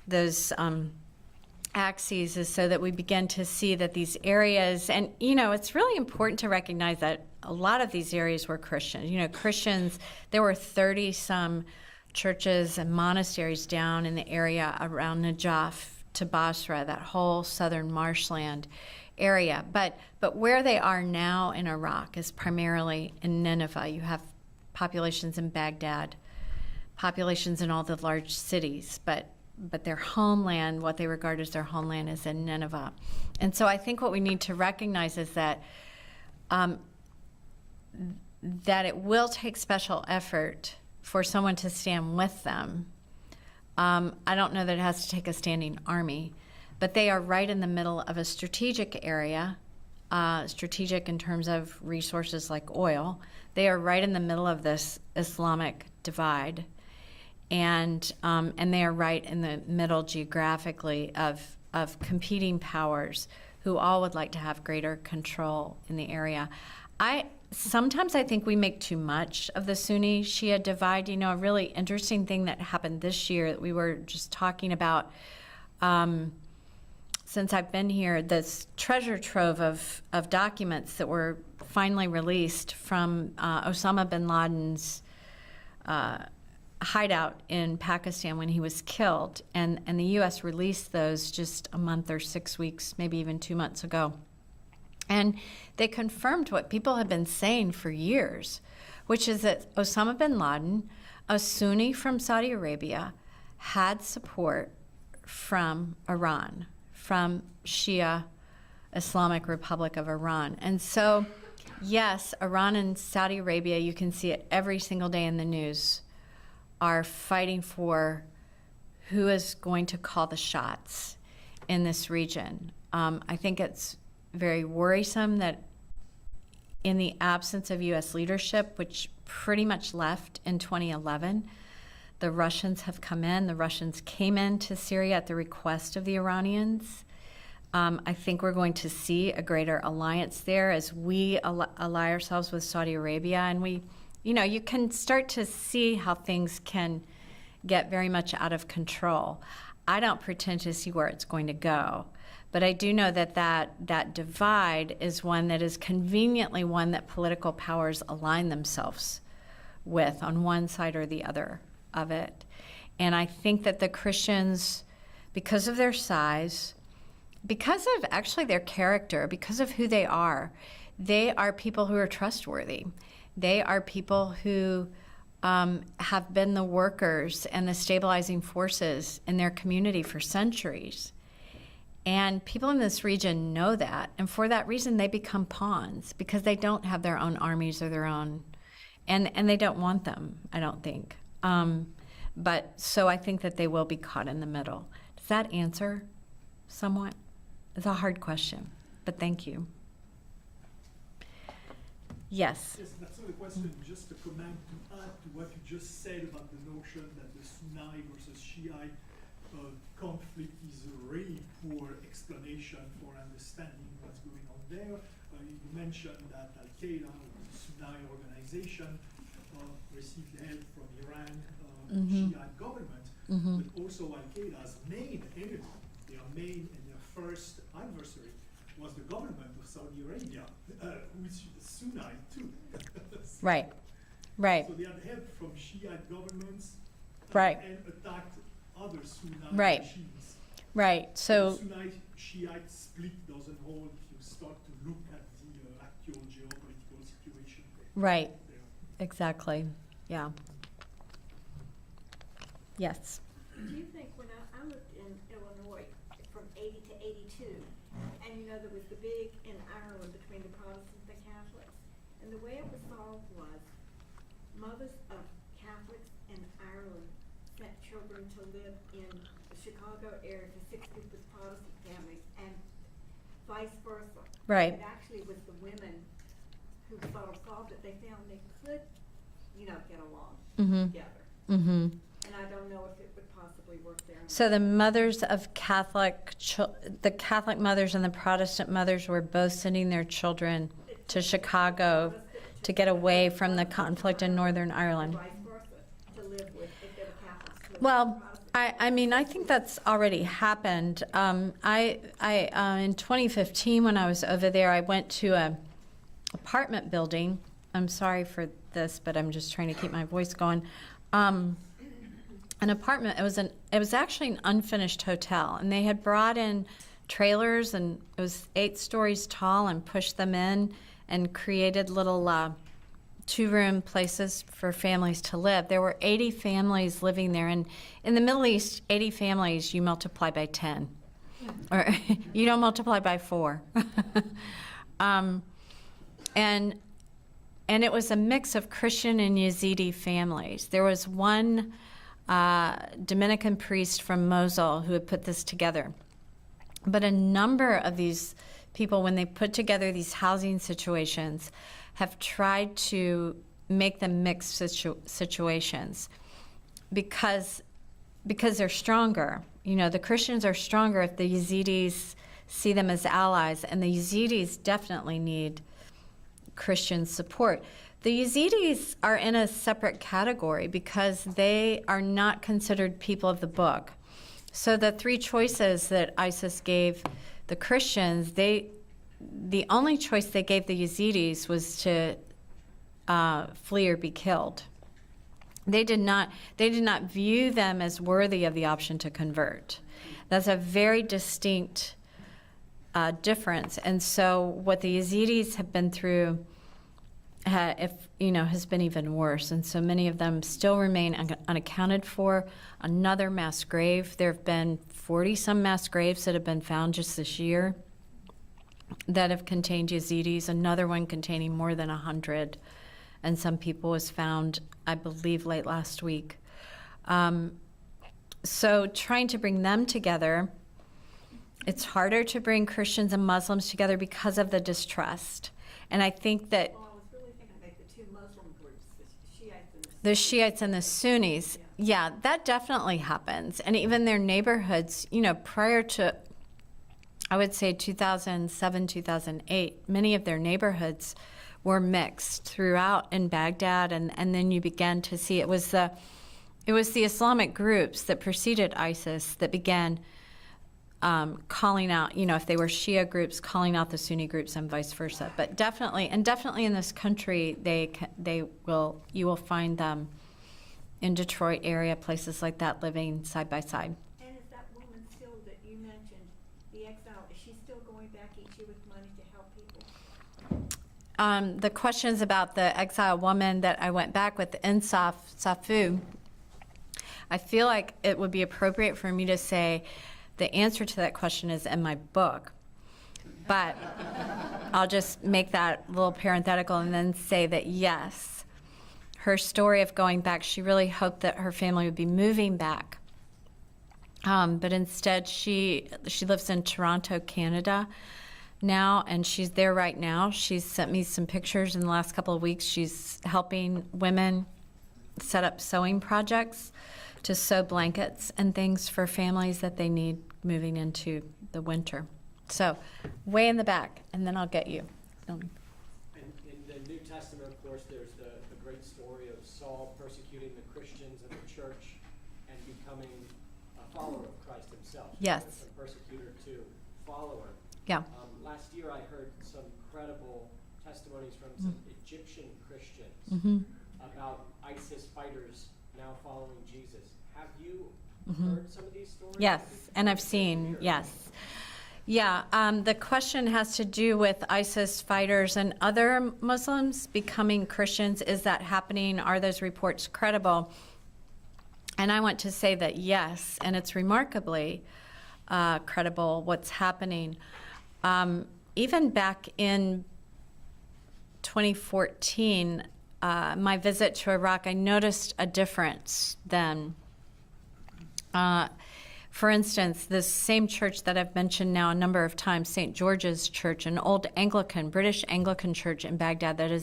axes is so that we begin to see that these areas, and it's really important to recognize that a lot of these areas were Christian. Christians, there were 30-some churches and monasteries down in the area around Najaf to Basra, that whole southern marshland area. But where they are now in Iraq is primarily in Nineveh. You have populations in Baghdad, populations in all the large cities, but their homeland, what they regard as their homeland, is in Nineveh. And so I think what we need to recognize is that that it will take special effort for someone to stand with them. I don't know that it has to take a standing army, but they are right in the middle of a strategic area, strategic in terms of resources like oil. They are right in the middle of this Islamic divide. And they are right in the middle geographically of competing powers who all would like to have greater control in the area. Sometimes I think we make too much of the Sunni-Shia divide. A really interesting thing that happened this year that we were just talking about since I've been here, this treasure trove of documents that were finally released from Osama bin Laden's hideout in Pakistan when he was killed. And the U.S. released those just a month or 6 weeks, maybe even 2 months ago. And they confirmed what people have been saying for years, which is that Osama bin Laden, a Sunni from Saudi Arabia, had support from Iran, from Shia Islamic Republic of Iran. And so, yes, Iran and Saudi Arabia, you can see it every single day in the news, are fighting for who is going to call the shots in this region. I think it's very worrisome that in the absence of U.S. leadership, which pretty much left in 2011, the Russians have come in. The Russians came into Syria at the request of the Iranians. I think we're going to see a greater alliance there as we ally ourselves with Saudi Arabia. And we, you can start to see how things can get very much out of control. I don't pretend to see where it's going to go. But I do know that divide is one that is conveniently one that political powers align themselves with on one side or the other of it. And I think that the Christians, because of their size, because of actually their character, because of who they are people who are trustworthy. They are people who have been the workers and the stabilizing forces in their community for centuries. And people in this region know that, and for that reason they become pawns because they don't have their own armies or their own, and they don't want them, I don't think. But so I think that they will be caught in the middle. Does that answer somewhat? It's a hard question, but thank you. Yes. Yes, that's not a question, just a comment to add to what you just said about the notion that the Sunni versus Shiite conflict is a really poor explanation for understanding what's going on there. You mentioned that Al-Qaeda, a Sunni organization, received help from Iran, Shiite government, but also Al-Qaeda's main enemy, their main and their first adversary, was the government of Saudi Arabia, which is Sunni too. Right. So they had help from Shiite governments and attacked other Sunni regimes. Right. So the Sunni-Shiite split doesn't hold if you start to look at the actual geopolitical situation there. Right. Exactly. Yeah. Yes. Do you think when I lived in Illinois from 80 to 82, and there was the big in Ireland between the Protestants and Catholics, and the way it was solved was mothers of Catholics in Ireland sent children to live in the Chicago area to 6 groups of Protestant families, and vice versa. Right. It actually was the women who sort of solved it. They found they could, get along together. Mm-hmm. And I don't know if it would possibly work there. So the mothers of the Catholic mothers and the Protestant mothers were both sending their children to Chicago to get away from the conflict in Northern Ireland. Vice versa, to live with, if they were Catholics, to live Well, with I think that's already happened. In 2015, when I was over there, I went to an apartment building. I'm sorry for this, but I'm just trying to keep my voice going. An apartment. It was actually an unfinished hotel, and they had brought in trailers, and it was 8 stories tall, and pushed them in, and created little 2-room places for families to live. There were 80 families living there, and in the Middle East, 80 families you multiply by 10, or you don't multiply by 4. And it was a mix of Christian and Yazidi families. There was one Dominican priest from Mosul who had put this together. But a number of these people, when they put together these housing situations, have tried to make them mixed situations because they're stronger. The Christians are stronger if the Yazidis see them as allies, and the Yazidis definitely need Christian support. The Yazidis are in a separate category because they are not considered people of the book. So the three choices that ISIS gave the Christians, the only choice they gave the Yazidis was to flee or be killed. They did not view them as worthy of the option to convert. That's a very distinct difference. And so what the Yazidis have been through has been even worse. And so many of them still remain unaccounted for. Another mass grave. There have been 40-some mass graves that have been found just this year that have contained Yazidis. Another one containing more than 100. And some people was found, I believe, late last week. So trying to bring them together, it's harder to bring Christians and Muslims together because of the distrust. And I think that Well, I was really thinking about the two Muslim groups, the Shiites and the Sunnis, yeah, that definitely happens. And even their neighborhoods, prior to, I would say 2007, 2008, many of their neighborhoods were mixed throughout in Baghdad, and then you began to see it was the Islamic groups that preceded ISIS that began calling out, if they were Shia groups, calling out the Sunni groups and vice versa. But definitely in this country, you will find them in Detroit area, places like that, living side by side. And is that woman still that you mentioned, the exile, is she still going back each year with money to help people? The questions about the exile woman that I went back with, Insaf Safu, I feel like it would be appropriate for me to say the answer to that question is in my book. But I'll just make that little parenthetical and then say that yes, her story of going back, she really hoped that her family would be moving back. But instead she lives in Toronto, Canada now, and she's there right now. She's sent me some pictures in the last couple of weeks. She's helping women set up sewing projects to sew blankets and things for families that they need moving into the winter. So, way in the back, and then I'll get you. And in the New Testament, of course, there's the great story of Saul persecuting the Christians in the church and becoming a follower of Christ himself. Yes. From persecutor to follower. Yeah. Last year I heard some credible testimonies from some Egyptian Christians about ISIS fighters now following Jesus. Have you heard some of these stories? Yes, and I've seen, yes. Yeah, the question has to do with ISIS fighters and other Muslims becoming Christians. Is that happening? Are those reports credible? And I want to say that yes, and it's remarkably credible what's happening. Even back in 2014, my visit to Iraq, I noticed a difference then. For instance, this same church that I've mentioned now a number of times, St. George's Church, an old British Anglican church in Baghdad that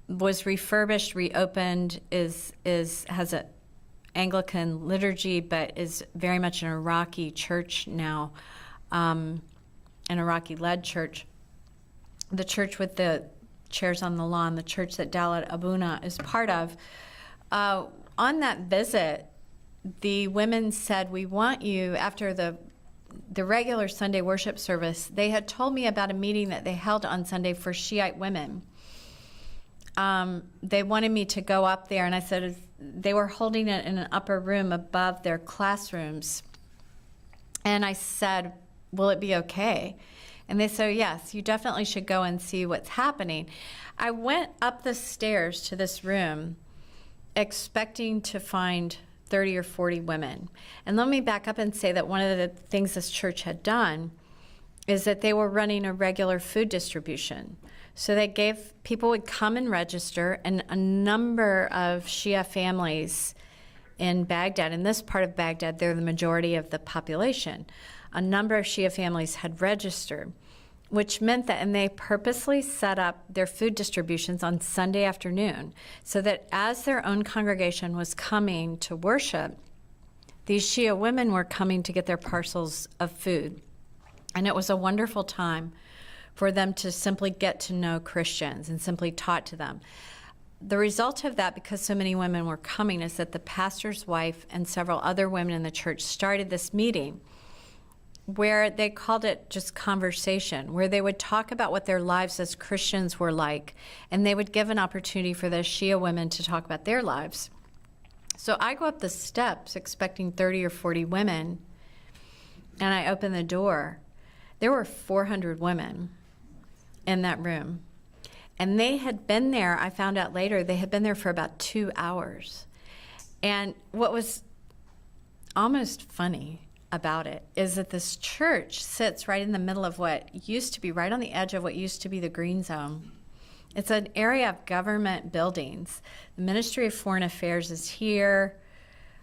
was refurbished, reopened, has an Anglican liturgy, but is very much an Iraqi church now, an Iraqi-led church. The church with the chairs on the lawn, the church that Dalat Abuna is part of. On that visit, the women said, we want you, after the regular Sunday worship service, they had told me about a meeting that they held on Sunday for Shiite women. They wanted me to go up there, and I said they were holding it in an upper room above their classrooms. And I said, will it be okay? And they said, yes, you definitely should go and see what's happening. I went up the stairs to this room expecting to find 30 or 40 women. And let me back up and say that one of the things this church had done is that they were running a regular food distribution. So people would come and register, and a number of Shia families in Baghdad, in this part of Baghdad, they're the majority of the population. A number of Shia families had registered, which meant that, and they purposely set up their food distributions on Sunday afternoon so that as their own congregation was coming to worship, these Shia women were coming to get their parcels of food. And it was a wonderful time for them to simply get to know Christians and simply taught to them. the result of that, because so many women were coming, is that the pastor's wife and several other women in the church started this meeting where they called it just conversation, where they would talk about what their lives as Christians were like, and they would give an opportunity for the Shia women to talk about their lives. So I go up the steps expecting 30 or 40 women, and I open the door. There were 400 women in that room. And they had been there, I found out later, they had been there for about 2 hours. And what was almost funny about it is that this church sits right in the middle of what used to be, right on the edge of what used to be the green zone. It's an area of government buildings. The Ministry of Foreign Affairs is here.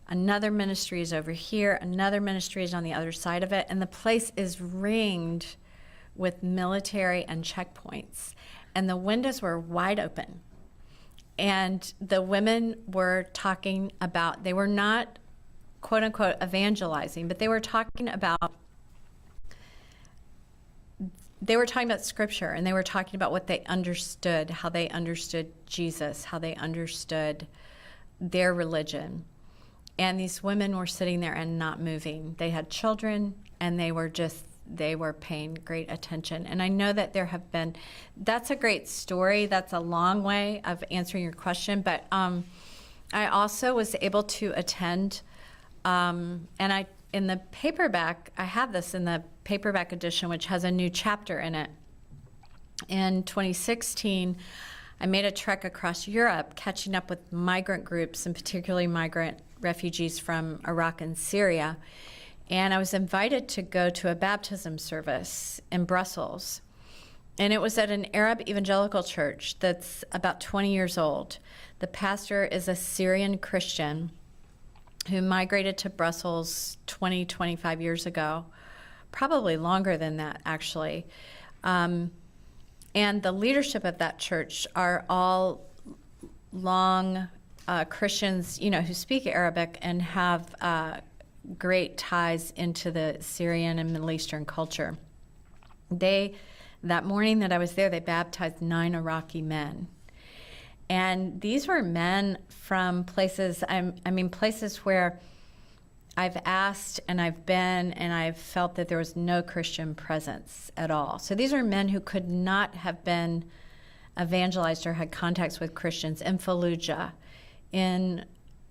Another ministry is over here. Another ministry is on the other side of it. And the place is ringed with military and checkpoints. And the windows were wide open. And the women were talking about, they were not, quote unquote, evangelizing, but they were talking about scripture, and they were talking about what they understood, how they understood Jesus, how they understood their religion. And these women were sitting there and not moving. They had children, and they were paying great attention. And I know that that's a great story. That's a long way of answering your question. But I also was able to attend, in the paperback, I have this in the paperback edition, which has a new chapter in it. In 2016, I made a trek across Europe, catching up with migrant groups, and particularly migrant refugees from Iraq and Syria. And I was invited to go to a baptism service in Brussels. And it was at an Arab evangelical church that's about 20 years old. The pastor is a Syrian Christian who migrated to Brussels 20, 25 years ago, probably longer than that, actually. And the leadership of that church are all long Christians, who speak Arabic and have great ties into the Syrian and Middle Eastern culture. That morning that I was there, they baptized 9 Iraqi men. And these were men from places, places where I've asked and I've been and I've felt that there was no Christian presence at all. So these are men who could not have been evangelized or had contacts with Christians in Fallujah, in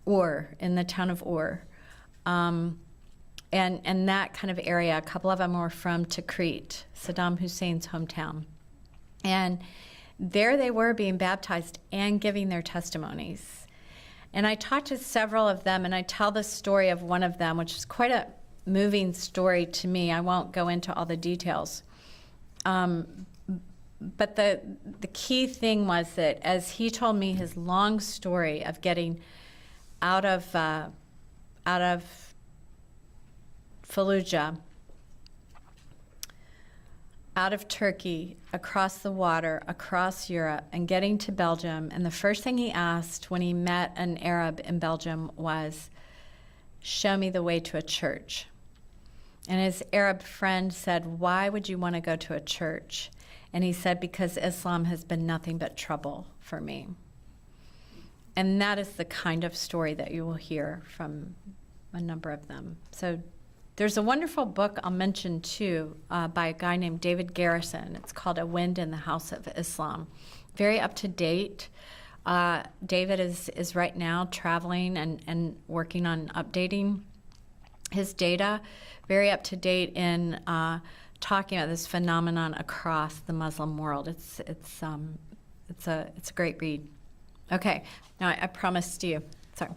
the town of Ur. And that kind of area. A couple of them were from Tikrit, Saddam Hussein's hometown. And there they were being baptized and giving their testimonies. And I talked to several of them, and I tell the story of one of them, which is quite a moving story to me. I won't go into all the details. But the key thing was that as he told me his long story of getting out of Fallujah, out of Turkey, across the water, across Europe, and getting to Belgium. And the first thing he asked when he met an Arab in Belgium was, "Show me the way to a church." And his Arab friend said, "Why would you want to go to a church?" And he said, "Because Islam has been nothing but trouble for me." And that is the kind of story that you will hear from a number of them. So there's a wonderful book I'll mention too by a guy named David Garrison. It's called A Wind in the House of Islam. Very up to date. David is right now traveling and working on updating his data. Very up to date in talking about this phenomenon across the Muslim world. It's a great read. Okay, now I promised you. Sorry.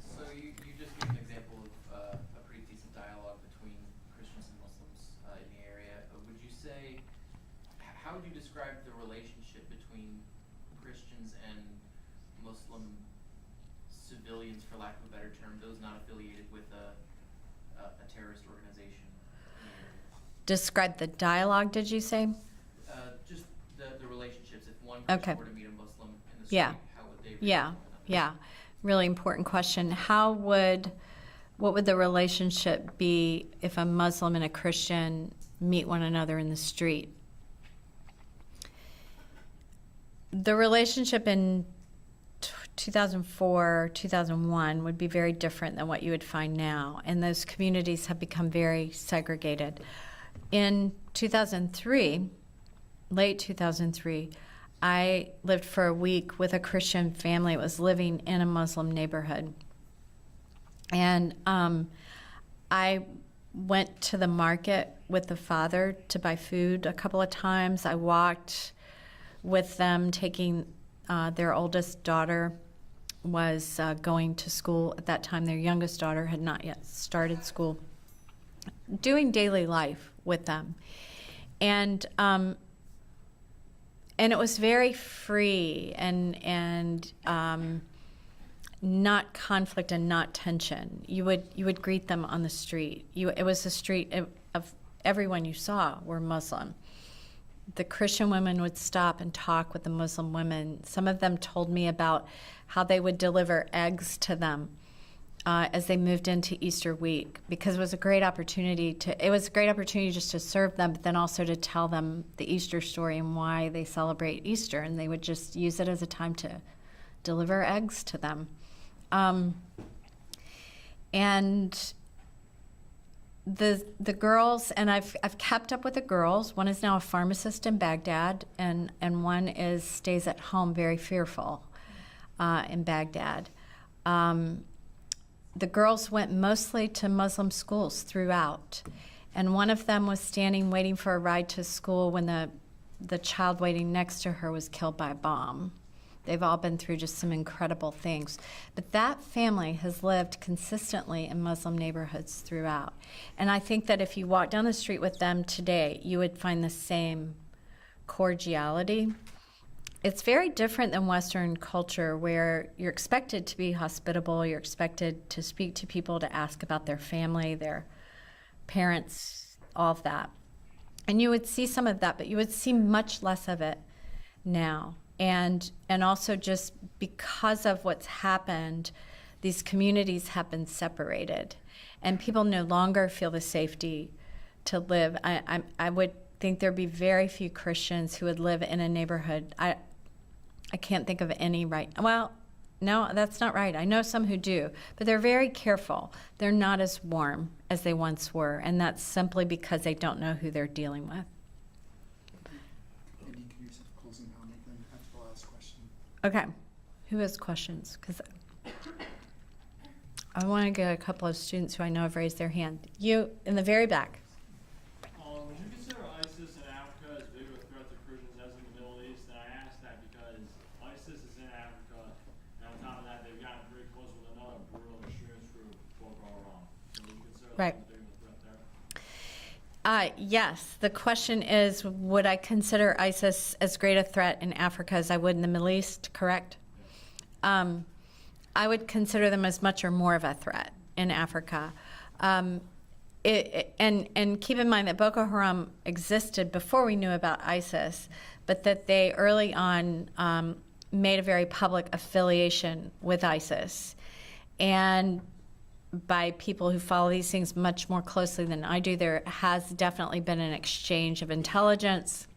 So you just gave an example of a pretty decent dialogue between Christians and Muslims in the area. Would you say, how would you describe the relationship between Christians and Muslim civilians, for lack of a better term, those not affiliated with a terrorist organization? Describe the dialogue, did you say? Just the relationships. If one Christian were to meet a Muslim in the street, how would they react? Yeah. Really important question. What would the relationship be if a Muslim and a Christian meet one another in the street? The relationship in 2004, 2001 would be very different than what you would find now, and those communities have become very segregated. In 2003, late 2003, I lived for a week with a Christian family that was living in a Muslim neighborhood. And I went to the market with the father to buy food a couple of times. I walked with them, taking their oldest daughter was going to school at that time. Their youngest daughter had not yet started school. Doing daily life with them. And it was very free and not conflict and not tension. You would greet them on the street. It was a street of everyone you saw were Muslim. The Christian women would stop and talk with the Muslim women. Some of them told me about how they would deliver eggs to them as they moved into Easter week, because it was a great opportunity just to serve them, but then also to tell them the Easter story and why they celebrate Easter, and they would just use it as a time to deliver eggs to them. And the girls, and I've kept up with the girls. One is now a pharmacist in Baghdad, and one stays at home very fearful in Baghdad. The girls went mostly to Muslim schools throughout, and one of them was standing waiting for a ride to school when the child waiting next to her was killed by a bomb. They've all been through just some incredible things. But that family has lived consistently in Muslim neighborhoods throughout. And I think that if you walk down the street with them today, you would find the same cordiality. It's very different than Western culture, where you're expected to be hospitable, you're expected to speak to people, to ask about their family, their parents, all of that. And you would see some of that, but you would see much less of it now. And also just because of what's happened, these communities have been separated, and people no longer feel the safety to live. I would think there'd be very few Christians who would live in a neighborhood. I can't think of any right. Well, no, that's not right. I know some who do, but they're very careful. They're not as warm as they once were, and that's simply because they don't know who they're dealing with. Maybe you can use a closing comment then after the last question. Okay, who has questions? Because I want to get a couple of students who I know have raised their hand. You in the very back. Would you consider ISIS in Africa as big of a threat to Christians as in the Middle East? And I ask that because ISIS is in Africa, and on top of that, they've gotten very close with another brutal extremist group, Boko Haram. So would you consider Right. that as big of a threat there? Yes, the question is, would I consider ISIS as great a threat in Africa as I would in the Middle East, correct? I would consider them as much or more of a threat in Africa. And keep in mind that Boko Haram existed before we knew about ISIS, but that they early on made a very public affiliation with ISIS. And by people who follow these things much more closely than I do, there has definitely been an exchange of intelligence,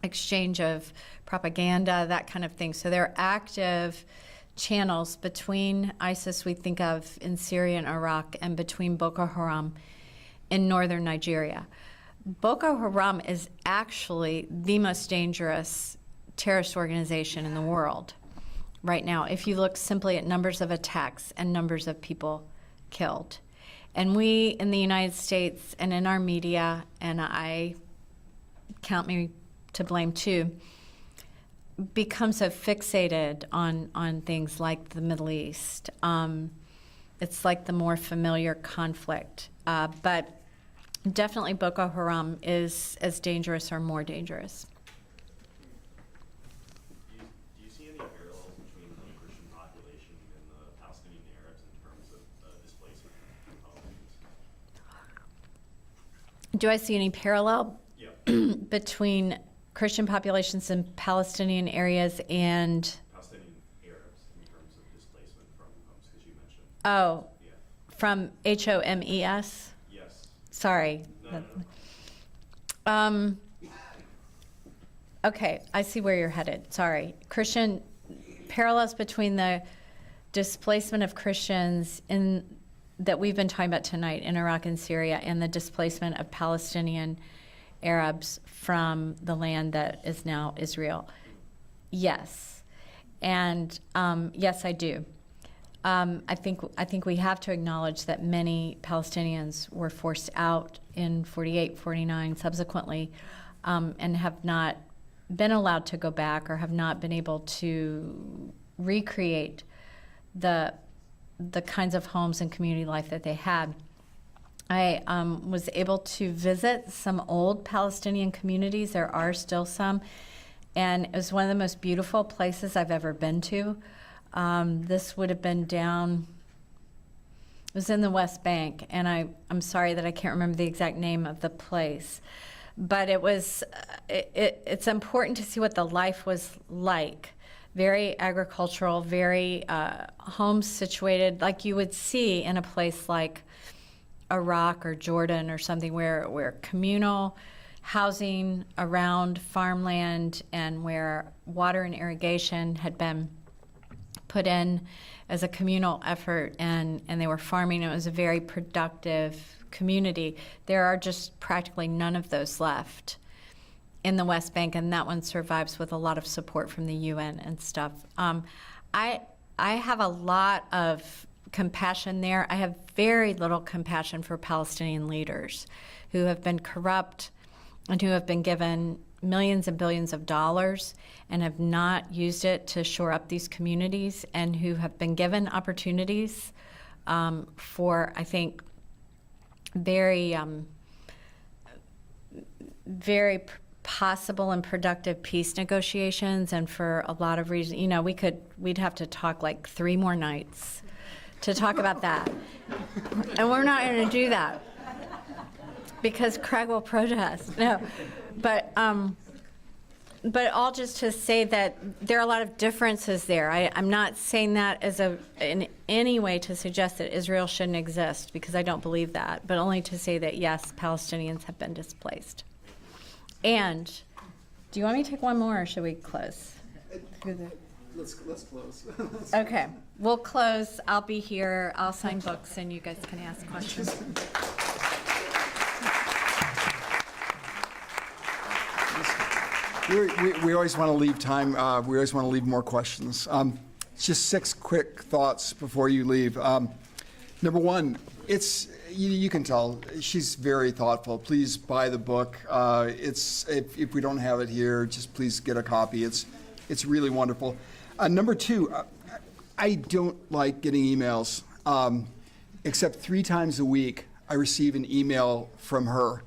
exchange of propaganda, that kind of thing. So there are active channels between ISIS we think of in Syria and Iraq and between Boko Haram in northern Nigeria. Boko Haram is actually the most dangerous terrorist organization in the world right now, if you look simply at numbers of attacks and numbers of people killed. And we in the United States and in our media, and I count me to blame too, become so fixated on things like the Middle East. It's like the more familiar conflict. But definitely Boko Haram is as dangerous or more dangerous. Do you see any parallels between the Christian population and the Palestinian Arabs in terms of displacement from Palestinians? Do I see any parallel Yeah. between Christian populations in Palestinian areas and... Palestinian Arabs in terms of displacement from homes, because you mentioned. Oh, Yeah. from HOMES? Yes. Sorry. No. Okay, I see where you're headed. Sorry. Christian parallels between the displacement of Christians that we've been talking about tonight in Iraq and Syria and the displacement of Palestinian Arabs from the land that is now Israel. Yes. And yes, I do. I think we have to acknowledge that many Palestinians were forced out in 48, 49 subsequently, and have not been allowed to go back or have not been able to recreate the kinds of homes and community life that they had. I was able to visit some old Palestinian communities. There are still some, and it was one of the most beautiful places I've ever been to. This would have been it was in the West Bank, and I'm sorry that I can't remember the exact name of the place. But it was, it's important to see what the life was like. Very agricultural, very homes situated like you would see in a place like Iraq or Jordan or something where communal housing around farmland and where water and irrigation had been put in as a communal effort, and they were farming. It was a very productive community. There are just practically none of those left in the West Bank, and that one survives with a lot of support from the UN and stuff. I have a lot of compassion there. I have very little compassion for Palestinian leaders who have been corrupt and who have been given millions and billions of dollars and have not used it to shore up these communities, and who have been given opportunities for, I think, very possible and productive peace negotiations. And for a lot of reasons, you know, we'd have to talk like 3 more nights to talk about that. And we're not going to do that because Craig will protest. No, but all just to say that there are a lot of differences there. I'm not saying that in any way to suggest that Israel shouldn't exist, because I don't believe that, but only to say that, yes, Palestinians have been displaced. And do you want me to take one more, or should we close? Let's close. Okay, we'll close. I'll be here. I'll sign books, and you guys can ask questions. We always want to leave time. We always want to leave more questions. Just 6 quick thoughts before you leave. Number one, you can tell she's very thoughtful. Please buy the book. If we don't have it here, just please get a copy. It's really wonderful. Number two, I don't like getting emails, except 3 times a week I receive an email from her.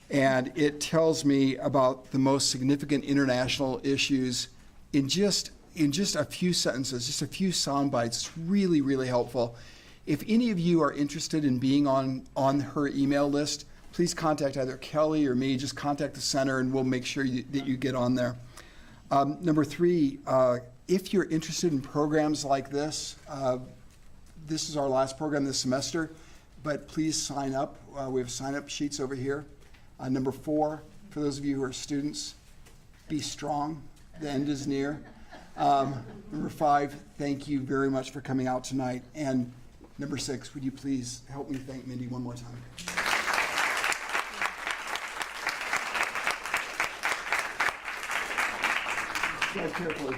And it tells me about the most significant international issues in just a few sentences, just a few sound bites. It's really, really helpful. If any of you are interested in being on her email list, please contact either Kelly or me. Just contact the center, and we'll make sure that you get on there. Number 3, if you're interested in programs like this, this is our last program this semester, but please sign up. We have sign-up sheets over here. Number 4, for those of you who are students, be strong. The end is near. Number 5, thank you very much for coming out tonight. And number 6, would you please help me thank Mindy one more time? Drive carefully.